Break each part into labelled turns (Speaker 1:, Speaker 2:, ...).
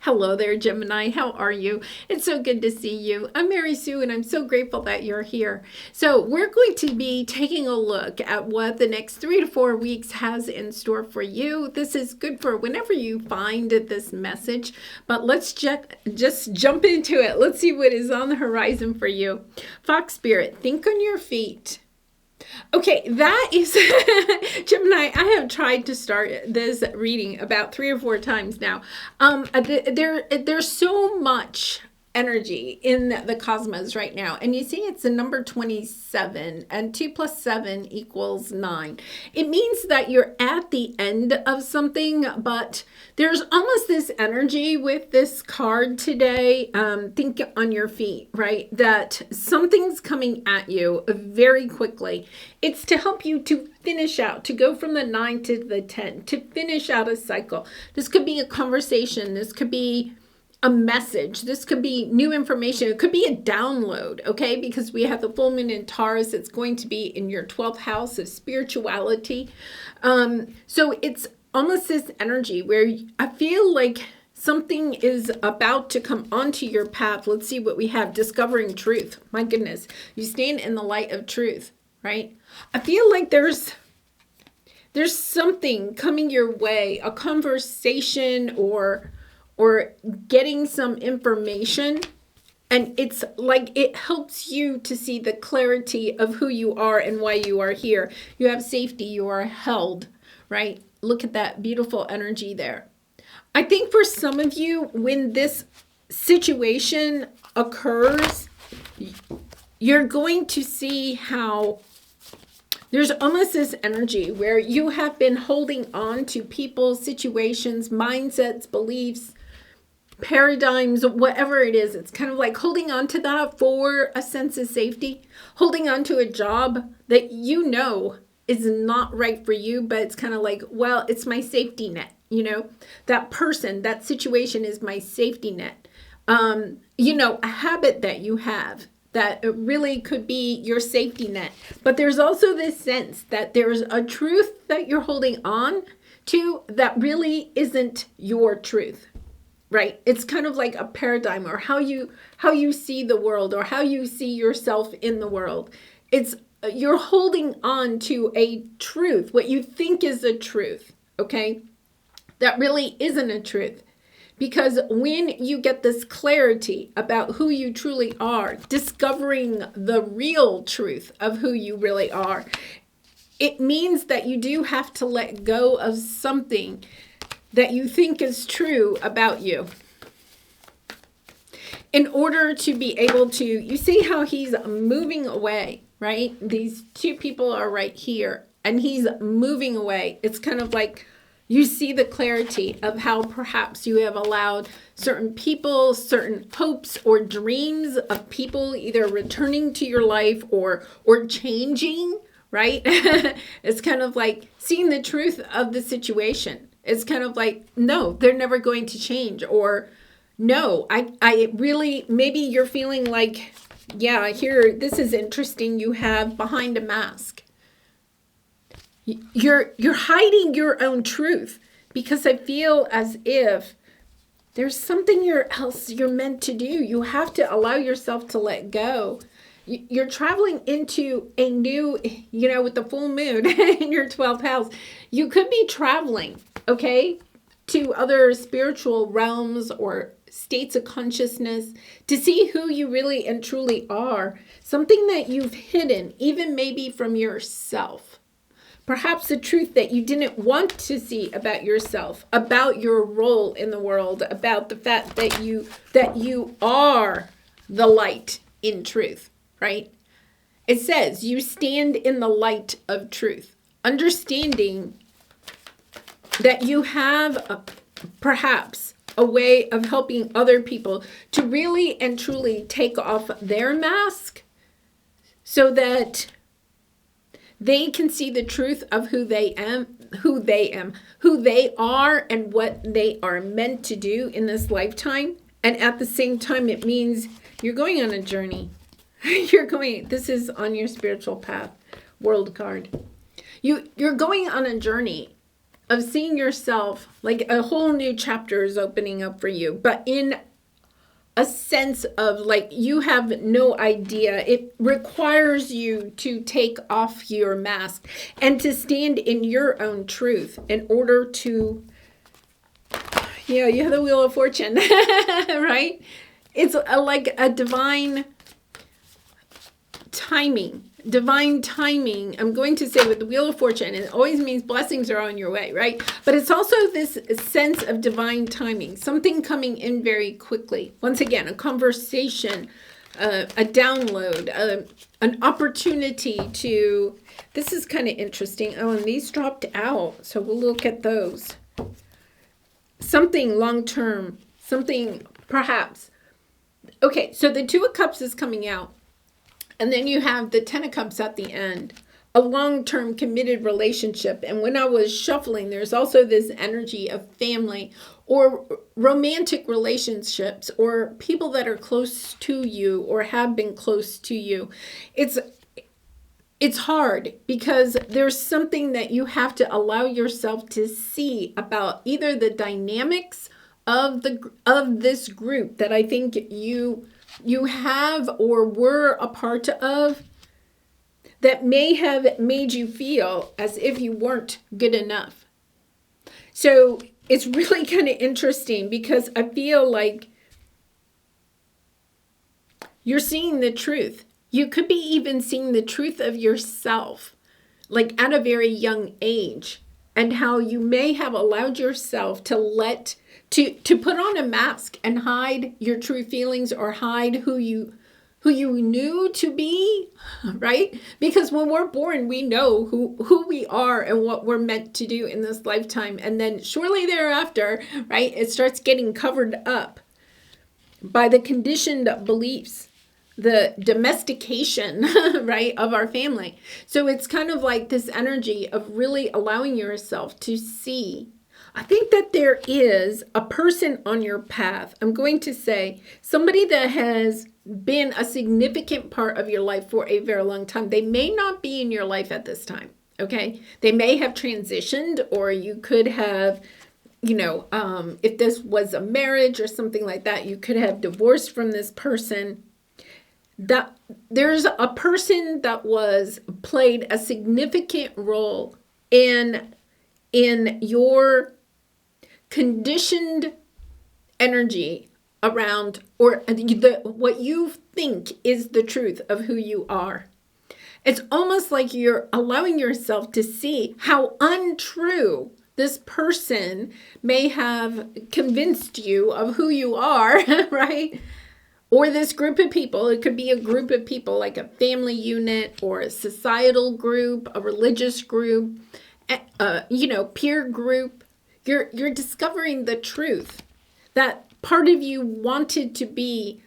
Speaker 1: Hello there, Gemini. How are you? It's so good to see you. I'm Mary Sue, and I'm so grateful that you're here. So we're going to be taking a look at what the next 3 to 4 weeks has in store for you. This is good for whenever you find this message, but let's just jump into it. Let's see what is on the horizon for you. Fox Spirit, think on your feet. Okay, that is Gemini. I have tried to start this reading about 3 or 4 times now. There's so much energy in the cosmos right now, and you see it's the number 27, and 2 plus 7 equals 9. It means that you're at the end of something, but there's almost this energy with this card today. Think on your feet, right? That something's coming at you very quickly. It's to help you to finish out, to go from the 9 to the 10, to finish out a cycle. This could be a conversation. This could be a message. This could be new information. It could be a download, okay? Because we have the full moon in Taurus. It's going to be in your 12th house of spirituality. So it's almost this energy where I feel like something is about to come onto your path. Let's see what we have. Discovering truth. My goodness. You stand in the light of truth, right? I feel like there's something coming your way, a conversation or getting some information, and it's like it helps you to see the clarity of who you are and why you are here. You have safety, you are held, right? Look at that beautiful energy there. I think for some of you, when this situation occurs, you're going to see how there's almost this energy where you have been holding on to people, situations, mindsets, beliefs, paradigms, whatever it is. It's kind of like holding on to that for a sense of safety, holding on to a job that you know is not right for you, but it's kind of like, well, it's my safety net, that person, that situation is my safety net. A habit that you have that really could be your safety net. But there's also this sense that there's a truth that you're holding on to that really isn't your truth. Right? It's kind of like a paradigm, or how you see the world, or how you see yourself in the world. You're holding on to a truth, what you think is a truth, okay? That really isn't a truth. Because when you get this clarity about who you truly are, discovering the real truth of who you really are, it means that you do have to let go of something that you think is true about you in order to be able to, you see how he's moving away, right? These two people are right here and he's moving away. It's kind of like you see the clarity of how perhaps you have allowed certain people, certain hopes or dreams of people either returning to your life or changing, right? It's kind of like seeing the truth of the situation. It's kind of like, no, they're never going to change. Or, no, I really, maybe you're feeling like, yeah, here, this is interesting. You have behind a mask. You're hiding your own truth, because I feel as if there's something else you're meant to do. You have to allow yourself to let go. You're traveling into a new, with the full moon in your 12th house, you could be traveling, okay, to other spiritual realms or states of consciousness to see who you really and truly are. Something that you've hidden, even maybe from yourself. Perhaps the truth that you didn't want to see about yourself, about your role in the world, about the fact that you are the light in truth. Right? It says you stand in the light of truth, understanding that you have perhaps a way of helping other people to really and truly take off their mask so that they can see the truth of who they are, and what they are meant to do in this lifetime. And at the same time, it means you're going on a journey. This is on your spiritual path, world card. You're going on a journey of seeing yourself like a whole new chapter is opening up for you, but in a sense of like you have no idea. It requires you to take off your mask and to stand in your own truth in order to, you have the Wheel of Fortune, right? It's like a divine timing. I'm going to say with the Wheel of Fortune, it always means blessings are on your way, right? But it's also this sense of divine timing, something coming in very quickly. Once again, a conversation, a download, an opportunity to, this is kind of interesting. Oh, and these dropped out, so we'll look at those. Something long-term, something perhaps. Okay, so the Two of Cups is coming out. And then you have the Ten of Cups at the end, a long-term committed relationship. And when I was shuffling, there's also this energy of family or romantic relationships or people that are close to you or have been close to you. It's hard because there's something that you have to allow yourself to see about either the dynamics of this group that I think you have or were a part of that may have made you feel as if you weren't good enough. So it's really kind of interesting because I feel like you're seeing the truth. You could be even seeing the truth of yourself, like at a very young age, and how you may have allowed yourself to put on a mask and hide your true feelings or hide who you knew to be, right? Because when we're born, we know who we are and what we're meant to do in this lifetime. And then shortly thereafter, right, it starts getting covered up by the conditioned beliefs, the domestication, right, of our family. So it's kind of like this energy of really allowing yourself to see. I think that there is a person on your path. I'm going to say somebody that has been a significant part of your life for a very long time. They may not be in your life at this time, okay? They may have transitioned, or you could have, if this was a marriage or something like that, you could have divorced from this person. That there's a person that played a significant role in your conditioned energy around or what you think is the truth of who you are. It's almost like you're allowing yourself to see how untrue this person may have convinced you of who you are, right? Or this group of people. It could be a group of people like a family unit or a societal group, a religious group, peer group. You're discovering the truth that part of you wanted to be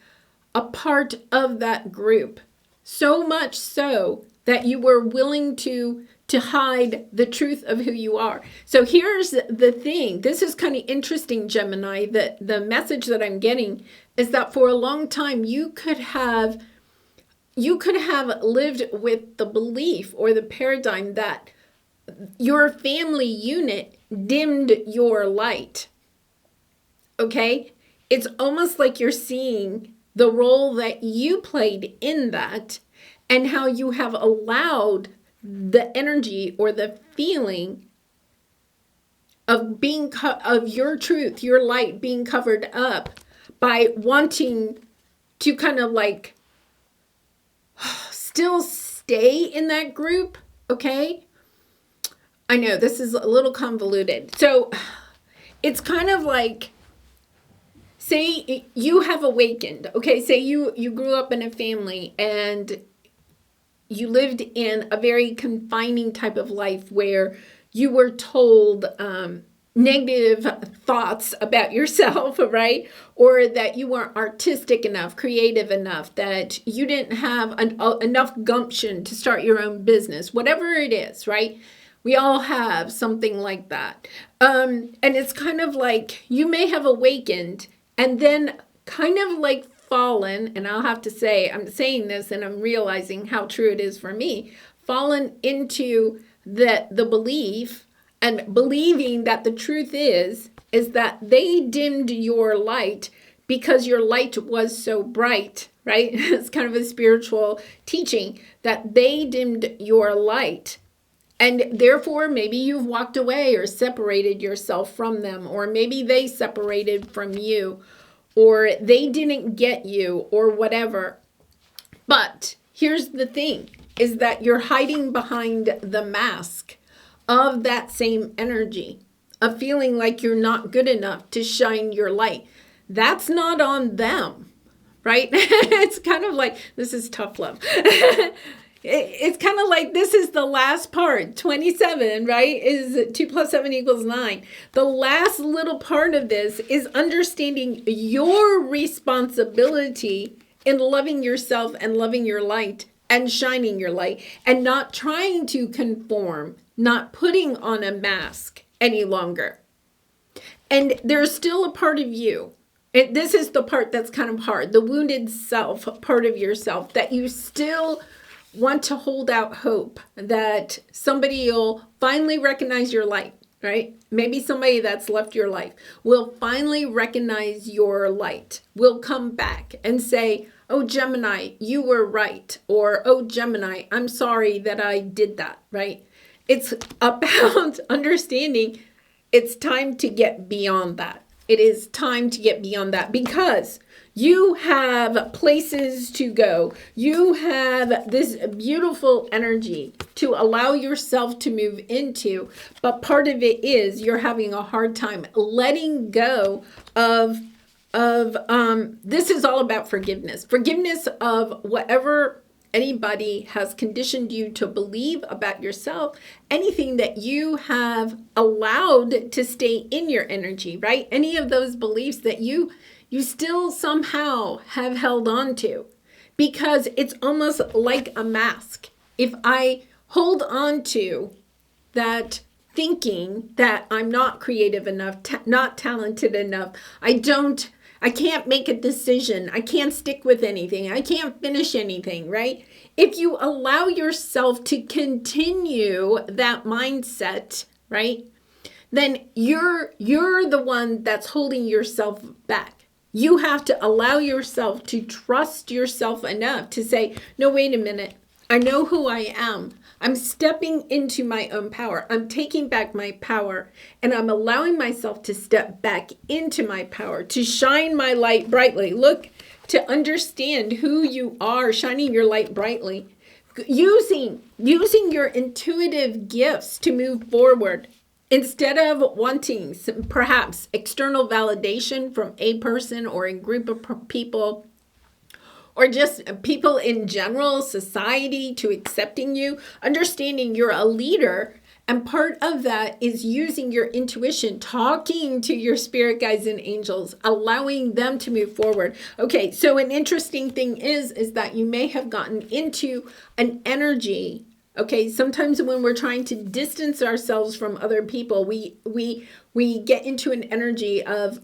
Speaker 1: a part of that group, so much so that you were willing to hide the truth of who you are. So here's the thing. This is kind of interesting, Gemini, that the message that I'm getting is that for a long time you could have lived with the belief or the paradigm that your family unit dimmed your light. Okay? It's almost like you're seeing the role that you played in that and how you have allowed the energy or the feeling of being of your truth, your light being covered up by wanting to kind of like still stay in that group. Okay? I know this is a little convoluted. So it's kind of like, say you have awakened. Okay, say you grew up in a family and you lived in a very confining type of life where you were told negative thoughts about yourself, right? Or that you weren't artistic enough, creative enough, that you didn't have enough gumption to start your own business, whatever it is, right? We all have something like that. And it's kind of like you may have awakened and then kind of like fallen, and I'll have to say, I'm saying this and I'm realizing how true it is for me, fallen into the belief and believing that the truth is that they dimmed your light because your light was so bright, right? It's kind of a spiritual teaching that they dimmed your light. And therefore, maybe you've walked away or separated yourself from them, or maybe they separated from you, or they didn't get you, or whatever. But here's the thing, is that you're hiding behind the mask of that same energy, of feeling like you're not good enough to shine your light. That's not on them, right? It's kind of like, this is tough love. It's kind of like, this is the last part, 27, right? Is 2 + 7 = 9. The last little part of this is understanding your responsibility in loving yourself and loving your light and shining your light, and not trying to conform, not putting on a mask any longer. And there's still a part of you. This is the part that's kind of hard, the wounded self part of yourself, that you still want to hold out hope that somebody will finally recognize your light, right? Maybe somebody that's left your life will finally recognize your light, will come back and say, oh, Gemini, you were right. Or, oh, Gemini, I'm sorry that I did that, right? It's about understanding it's time to get beyond that. It is time to get beyond that, because you have places to go. You have this beautiful energy to allow yourself to move into. But part of it is you're having a hard time letting go of this is all about forgiveness. Forgiveness of whatever anybody has conditioned you to believe about yourself, anything that you have allowed to stay in your energy, right? Any of those beliefs that you still somehow have held on to, because it's almost like a mask. If I hold on to that thinking that I'm not creative enough, not talented enough, I can't make a decision, I can't stick with anything, I can't finish anything, right? If you allow yourself to continue that mindset, right, then you're the one that's holding yourself back. You have to allow yourself to trust yourself enough to say, no, wait a minute. I know who I am. I'm stepping into my own power. I'm taking back my power, and I'm allowing myself to step back into my power, to shine my light brightly. Look, to understand who you are, shining your light brightly, using your intuitive gifts to move forward. Instead of wanting some, perhaps external validation from a person or a group of people, or just people in general, society to accepting you, understanding you're a leader. And part of that is using your intuition, talking to your spirit guides and angels, allowing them to move forward. Okay, so an interesting thing is that you may have gotten into an energy. Okay, sometimes when we're trying to distance ourselves from other people, we get into an energy of,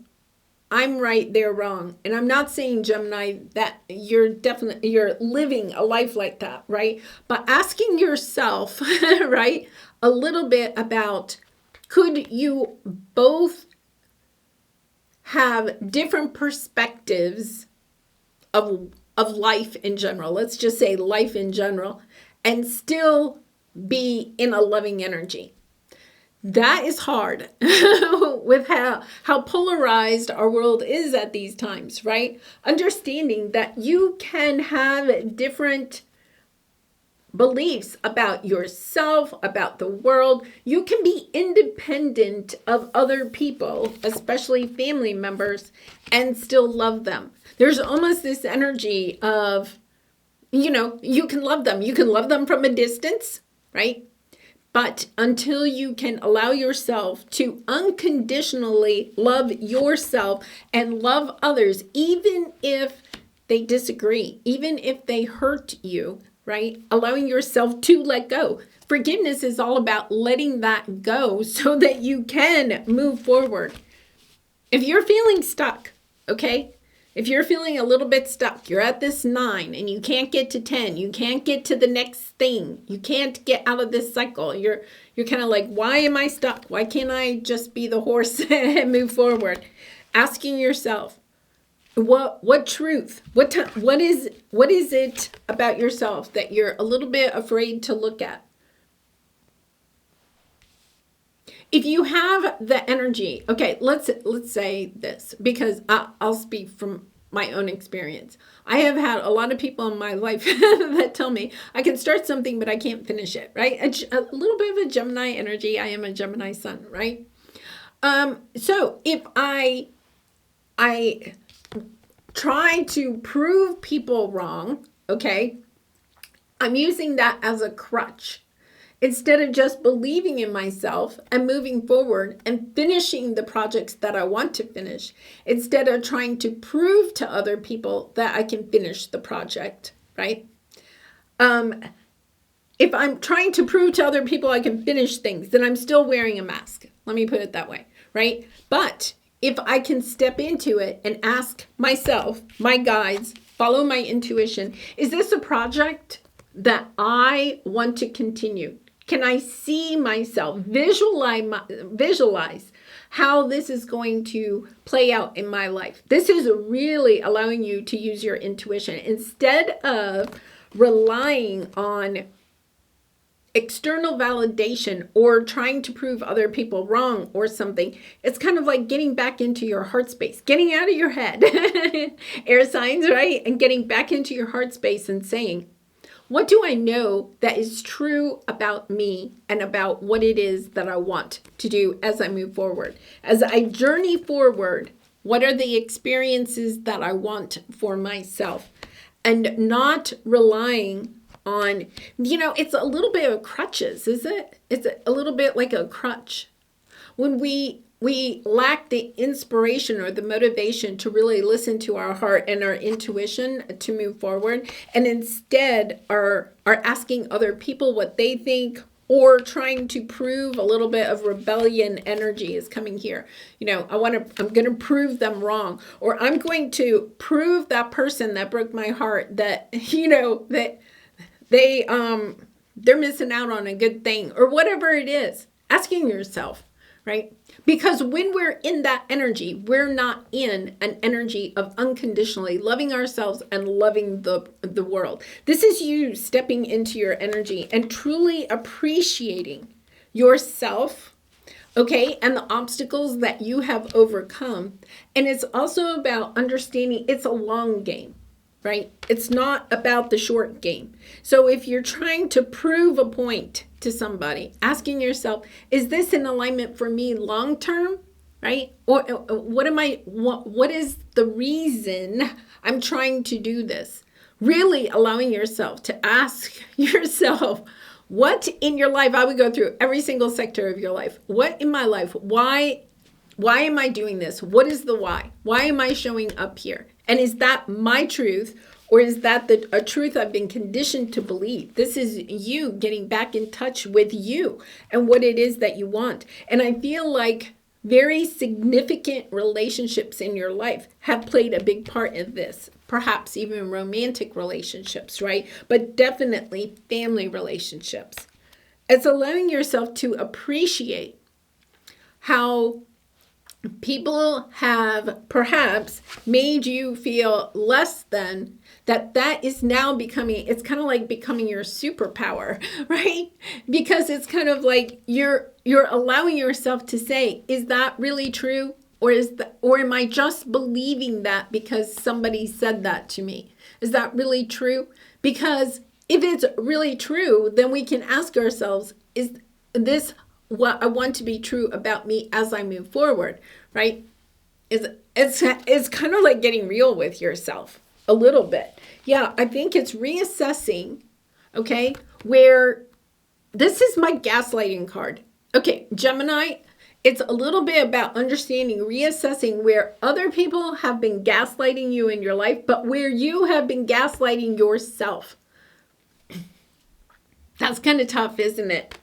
Speaker 1: I'm right, they're wrong. And I'm not saying, Gemini, that you're living a life like that, right? But asking yourself, right, a little bit about, could you both have different perspectives of life in general? Let's just say life in general, and still be in a loving energy. That is hard with how polarized our world is at these times, right? Understanding that you can have different beliefs about yourself, about the world. You can be independent of other people, especially family members, and still love them. There's almost this energy of, you can love them. You can love them from a distance, right? But until you can allow yourself to unconditionally love yourself and love others, even if they disagree, even if they hurt you, right? Allowing yourself to let go. Forgiveness is all about letting that go so that you can move forward. If you're feeling stuck, okay? If you're feeling a little bit stuck, you're at this 9 and you can't get to 10, you can't get to the next thing, you can't get out of this cycle, You're kind of like, why am I stuck? Why can't I just be the horse and move forward? Asking yourself, what truth? What is it about yourself that you're a little bit afraid to look at? If you have the energy, okay, let's say this, because I'll speak from my own experience. I have had a lot of people in my life that tell me I can start something, but I can't finish it, right? A little bit of a Gemini energy. I am a Gemini sun, right? So if I try to prove people wrong, okay, I'm using that as a crutch. Instead of just believing in myself and moving forward and finishing the projects that I want to finish, instead of trying to prove to other people that I can finish the project, right? If I'm trying to prove to other people I can finish things, then I'm still wearing a mask. Let me put it that way, right? But if I can step into it and ask myself, my guides, follow my intuition, is this a project that I want to continue? Can I see myself, visualize how this is going to play out in my life? This is really allowing you to use your intuition instead of relying on external validation or trying to prove other people wrong or something. It's kind of like getting back into your heart space, getting out of your head, air signs, right? And getting back into your heart space and saying, what do I know that is true about me and about what it is that I want to do as I move forward? As I journey forward, what are the experiences that I want for myself? And not relying on, it's a little bit of crutches, is it? It's a little bit like a crutch. When we lack the inspiration or the motivation to really listen to our heart and our intuition to move forward, and instead are asking other people what they think, or trying to prove, a little bit of rebellion energy is coming here. I'm going to prove them wrong, or I'm going to prove that person that broke my heart that, that they're missing out on a good thing, or whatever it is. Asking yourself, right? Because when we're in that energy, we're not in an energy of unconditionally loving ourselves and loving the world. This is you stepping into your energy and truly appreciating yourself, okay, and the obstacles that you have overcome. And it's also about understanding it's a long game, right? It's not about the short game. So if you're trying to prove a point to somebody, asking yourself, is this in alignment for me long term, right? Or what is the reason I'm trying to do this? Really allowing yourself to ask yourself, what in your life, I would go through every single sector of your life. What in my life? Why am I doing this? What is the why? Why am I showing up here? And is that my truth, or is that a truth I've been conditioned to believe? This is you getting back in touch with you and what it is that you want. And I feel like very significant relationships in your life have played a big part in this. Perhaps even romantic relationships, right? But definitely family relationships. It's allowing yourself to appreciate how people have perhaps made you feel less than, that is now becoming, it's kind of like becoming your superpower, right? Because it's kind of like you're allowing yourself to say, is that really true? Or am I just believing that because somebody said that to me? Is that really true? Because if it's really true, then we can ask ourselves, is this what I want to be true about me as I move forward, right? It's kind of like getting real with yourself a little bit. Yeah, I think it's reassessing, okay, where this is my gaslighting card. Okay, Gemini, it's a little bit about understanding, reassessing where other people have been gaslighting you in your life, but where you have been gaslighting yourself. That's kind of tough, isn't it?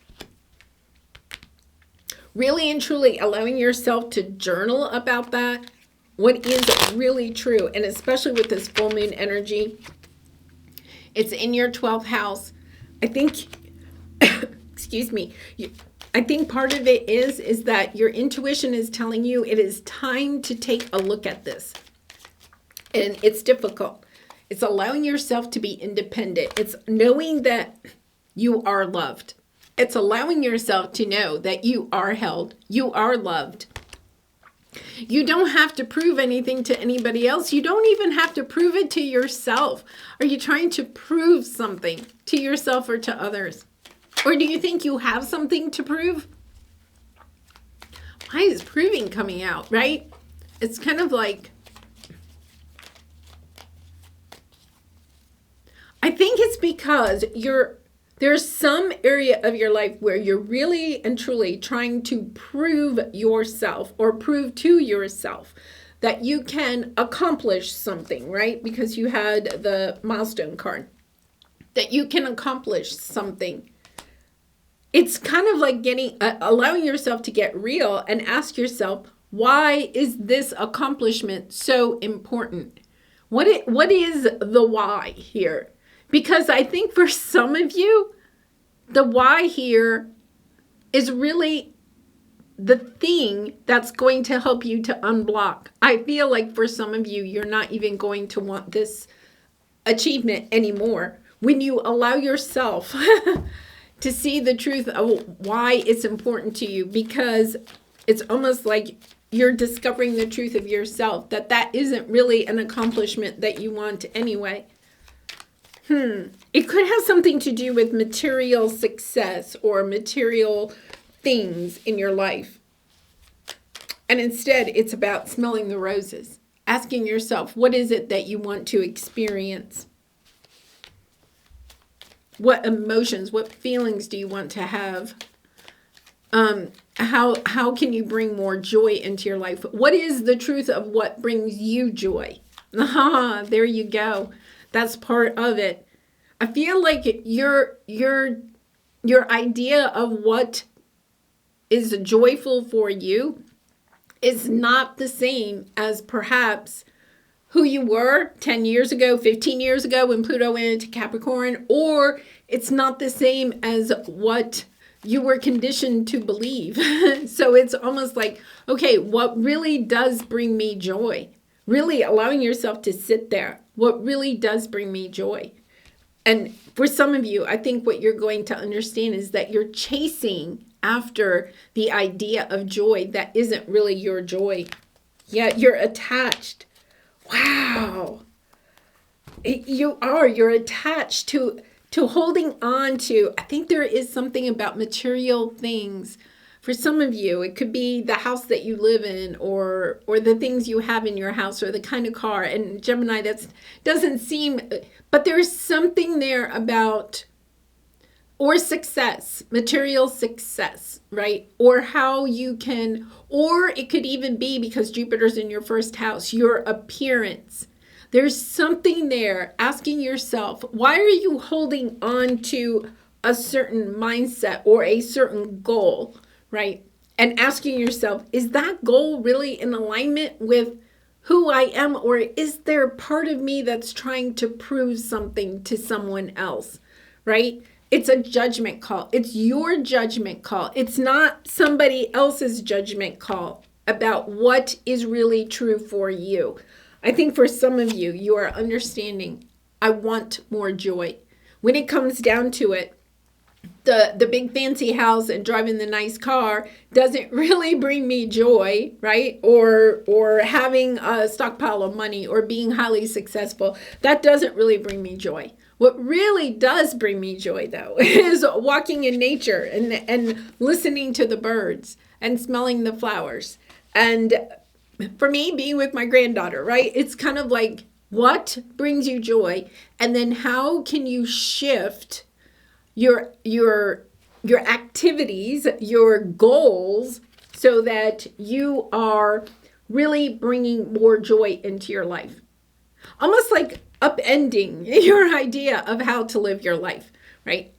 Speaker 1: Really and truly allowing yourself to journal about that. What is really true, and especially with this full moon energy, it's in your 12th house. I think, excuse me, I think part of it is that your intuition is telling you it is time to take a look at this. And it's difficult. It's allowing yourself to be independent. It's knowing that you are loved. It's allowing yourself to know that you are held. You are loved. You don't have to prove anything to anybody else. You don't even have to prove it to yourself. Are you trying to prove something to yourself or to others? Or do you think you have something to prove? Why is proving coming out, right? It's kind of like, I think it's because there's some area of your life where you're really and truly trying to prove yourself or prove to yourself that you can accomplish something, right? Because you had the milestone card, that you can accomplish something. It's kind of like allowing yourself to get real and ask yourself, why is this accomplishment so important? What is the why here? Because I think for some of you, the why here is really the thing that's going to help you to unblock. I feel like for some of you, you're not even going to want this achievement anymore when you allow yourself to see the truth of why it's important to you, because it's almost like you're discovering the truth of yourself, that isn't really an accomplishment that you want anyway. It could have something to do with material success or material things in your life. And instead, it's about smelling the roses, asking yourself, what is it that you want to experience? What emotions, what feelings do you want to have? How can you bring more joy into your life? What is the truth of what brings you joy? There you go. That's part of it. I feel like your idea of what is joyful for you is not the same as perhaps who you were 10 years ago, 15 years ago when Pluto went into Capricorn, or it's not the same as what you were conditioned to believe. So it's almost like, okay, what really does bring me joy? Really allowing yourself to sit there. What really does bring me joy? And for some of you, I think what you're going to understand is that you're chasing after the idea of joy that isn't really your joy. Yeah, you're attached. Wow. You're attached to holding on to, I think there is something about material things. For some of you, it could be the house that you live in or the things you have in your house or the kind of car. And Gemini, that doesn't seem, but there's something there about, or success, material success, right? Or how you can, or it could even be because Jupiter's in your first house, your appearance. There's something there, asking yourself, why are you holding on to a certain mindset or a certain goal? Right? And asking yourself, is that goal really in alignment with who I am? Or is there part of me that's trying to prove something to someone else? Right? It's a judgment call. It's your judgment call. It's not somebody else's judgment call about what is really true for you. I think for some of you, you are understanding, I want more joy. When it comes down to it, the big fancy house and driving the nice car doesn't really bring me joy, right? Or having a stockpile of money or being highly successful, that doesn't really bring me joy. What really does bring me joy, though, is walking in nature and listening to the birds and smelling the flowers. And for me, being with my granddaughter, right? It's kind of like, what brings you joy? And then how can you shift your activities, your goals, so that you are really bringing more joy into your life? Almost like upending your idea of how to live your life, right?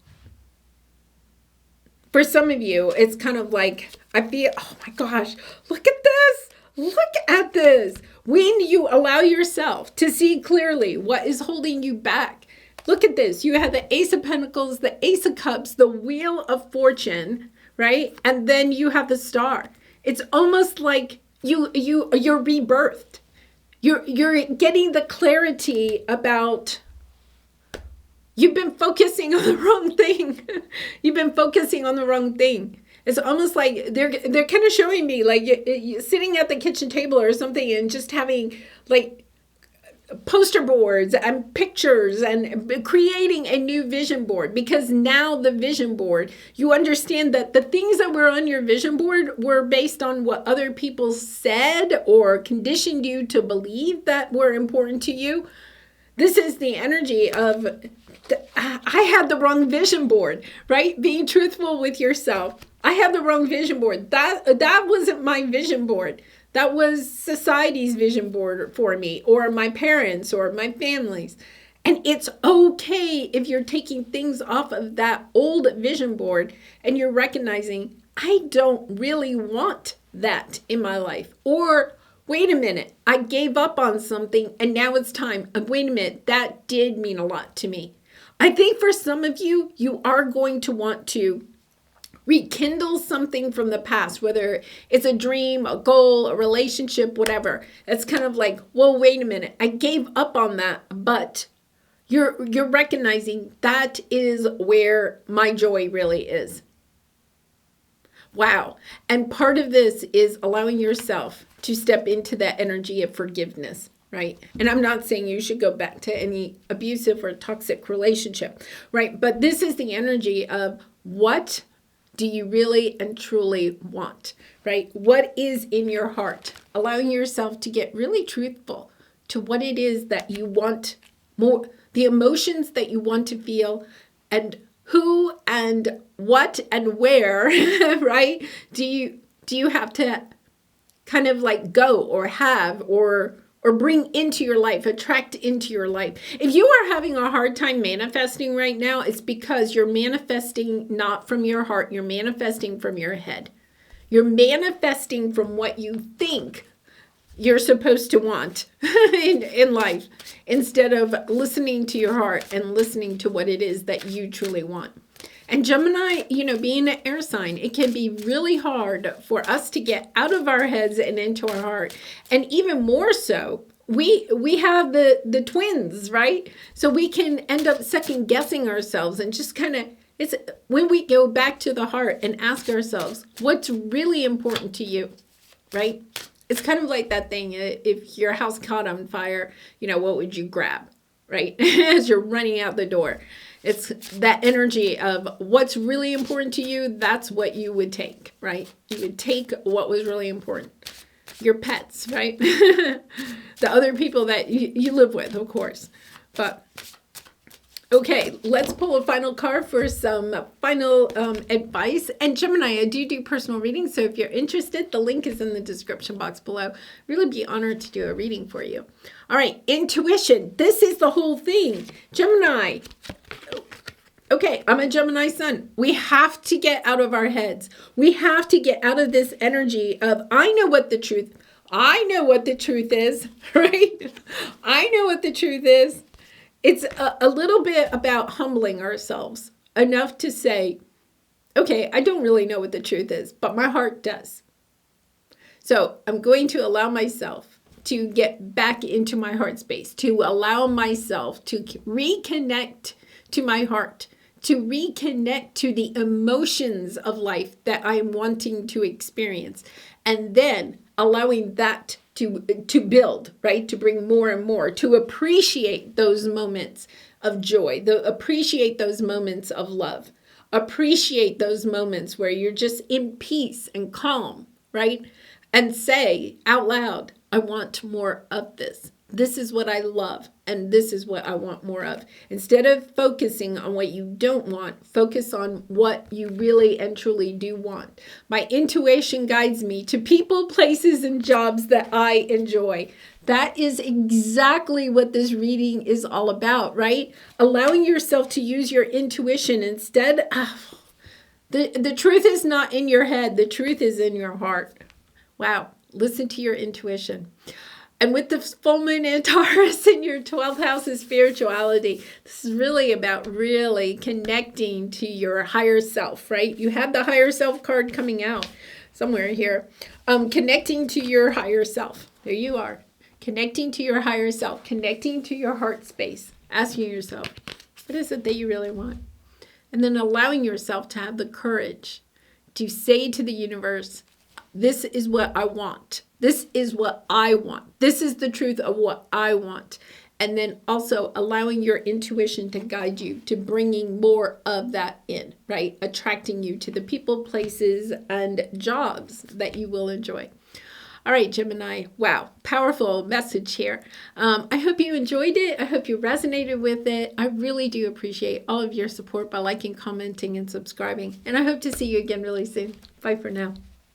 Speaker 1: For some of you, it's kind of like, I feel, oh my gosh, look at this. Look at this. When you allow yourself to see clearly what is holding you back, look at this. You have the Ace of Pentacles, the Ace of Cups, the Wheel of Fortune, right? And then you have the star. It's almost like you're rebirthed. You're getting the clarity about you've been focusing on the wrong thing. You've been focusing on the wrong thing. It's almost like they're kind of showing me like you sitting at the kitchen table or something and just having like poster boards and pictures and creating a new vision board, because now the vision board, you understand that the things that were on your vision board were based on what other people said or conditioned you to believe that were important to you. This is the energy of I had the wrong vision board, right? Being truthful with yourself. I had the wrong vision board. That wasn't my vision board. That was society's vision board for me, or my parents, or my family's. And it's okay if you're taking things off of that old vision board and you're recognizing, I don't really want that in my life. Or, wait a minute, I gave up on something and now it's time. Wait a minute, that did mean a lot to me. I think for some of you, you are going to want to rekindle something from the past, whether it's a dream, a goal, a relationship, whatever. It's kind of like, well, wait a minute, I gave up on that, but you're recognizing that is where my joy really is. Wow. And part of this is allowing yourself to step into that energy of forgiveness, right? And I'm not saying you should go back to any abusive or toxic relationship, right? But this is the energy of what do you really and truly want, right? What is in your heart? Allowing yourself to get really truthful to what it is that you want more, the emotions that you want to feel, and who and what and where, right? Do you have to kind of like go or have or bring into your life, attract into your life? If you are having a hard time manifesting right now, it's because you're manifesting not from your heart, you're manifesting from your head. You're manifesting from what you think you're supposed to want in life, instead of listening to your heart and listening to what it is that you truly want. And Gemini, being an air sign, it can be really hard for us to get out of our heads and into our heart. And even more so, we have the twins, right? So we can end up second guessing ourselves and just kind of, it's when we go back to the heart and ask ourselves, what's really important to you, right? It's kind of like that thing, if your house caught on fire, what would you grab, right? As you're running out the door. It's that energy of what's really important to you, that's what you would take, right? You would take what was really important. Your pets, right? The other people that you live with, of course. But, okay, let's pull a final card for some final advice. And Gemini, I do personal readings, so if you're interested, the link is in the description box below. Really be honored to do a reading for you. All right, intuition. This is the whole thing. Gemini. Okay, I'm a Gemini sun. We have to get out of our heads. We have to get out of this energy of, I know what the truth is, right? I know what the truth is. It's a little bit about humbling ourselves enough to say, okay, I don't really know what the truth is, but my heart does. So I'm going to allow myself to get back into my heart space, to allow myself to reconnect to my heart, to reconnect to the emotions of life that I'm wanting to experience, and then allowing that to build, right? To bring more and more, to appreciate those moments of joy, appreciate those moments of love, appreciate those moments where you're just in peace and calm, right? And say out loud, I want more of this. This is what I love, and this is what I want more of. Instead of focusing on what you don't want, focus on what you really and truly do want. My intuition guides me to people, places, and jobs that I enjoy. That is exactly what this reading is all about, right? Allowing yourself to use your intuition instead. The truth is not in your head. The truth is in your heart. Wow. Listen to your intuition. And with the full moon in Taurus in your 12th house of spirituality, this is really about really connecting to your higher self, right? You have the higher self card coming out somewhere here. Connecting to your higher self. There you are. Connecting to your higher self. Connecting to your heart space. Asking yourself, what is it that you really want? And then allowing yourself to have the courage to say to the universe, this is what I want. This is what I want. This is the truth of what I want. And then also allowing your intuition to guide you to bringing more of that in, right? Attracting you to the people, places, and jobs that you will enjoy. All right, Gemini. Wow, powerful message here. I hope you enjoyed it. I hope you resonated with it. I really do appreciate all of your support by liking, commenting, and subscribing. And I hope to see you again really soon. Bye for now.